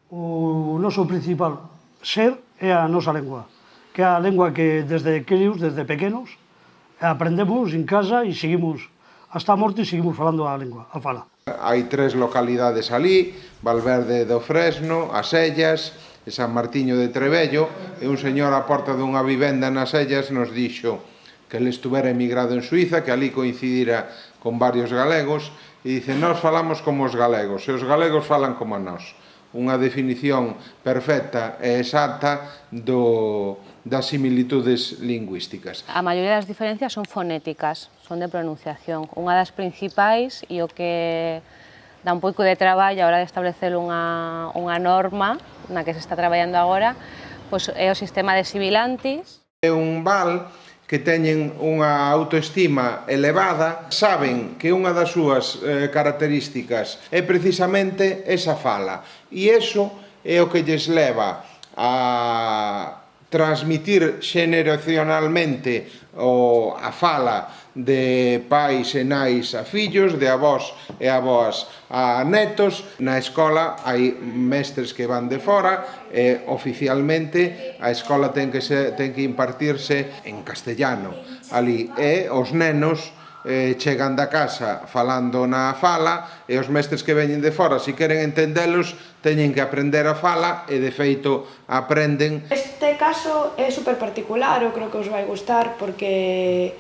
O noso principal ser é a nosa lengua, que é a lengua que desde crios, desde pequenos, aprendemos en casa e seguimos, hasta a morte seguimos falando a lengua, a fala. Hai 3 localidades ali, Valverde do Fresno, As Ellas e San Martiño de Trebello, e un señor á porta dunha vivenda nas Ellas nos dixo que ele estuvera emigrado en Suiza, que ali coincidira con varios galegos, e dice, nós falamos como os galegos, e os galegos falan como nós. Unha definición perfecta e exacta das similitudes lingüísticas. A maioría das diferencias son fonéticas, son de pronunciación. Unha das principais e o que dá un pouco de traballo a hora de establecer unha norma na que se está traballando agora, pois é o sistema de sibilantes. É un val que teñen unha autoestima elevada, saben que unha das súas características é precisamente esa fala, e iso é o que lles leva a transmitir xeneracionalmente a fala de pais e nais a fillos, de avós e avoas a netos. Na escola hai mestres que van de fora e oficialmente a escola ten que impartirse en castellano ali, e os nenos chegan da casa falando na fala e os mestres que veñen de fora, se queren entendelos, teñen que aprender a fala e de feito aprenden. Este caso é super particular, eu creo que os vai gustar porque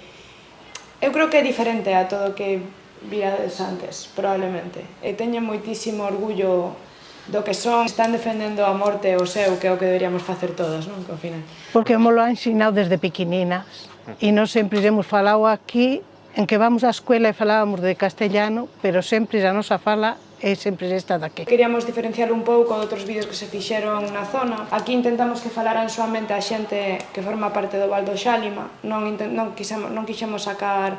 eu creo que é diferente a todo o que virades antes, probablemente. E teñen moitísimo orgullo do que son, están defendendo a morte o seu, que é o que deberíamos facer todos, non? Que ao final. Porque mo lo han ensinado desde pequeninas e non sempre hemos falado aquí, en que vamos á escuela e falábamos de castellano, pero sempre a nosa fala é sempre esta daqui. Queríamos diferenciar un pouco de outros vídeos que se fixeron na zona. Aquí intentamos que falaran soamente a xente que forma parte do Val do Xálima, non quixemos sacar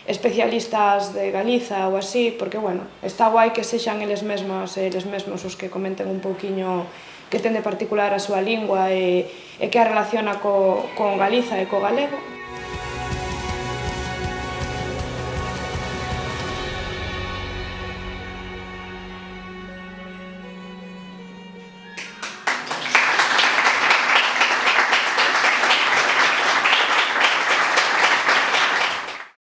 especialistas de Galiza ou así, porque, bueno, está guai que sexan eles mesmos os que comenten un pouquiño que ten de particular a súa lingua e que a relaciona con Galiza e co galego.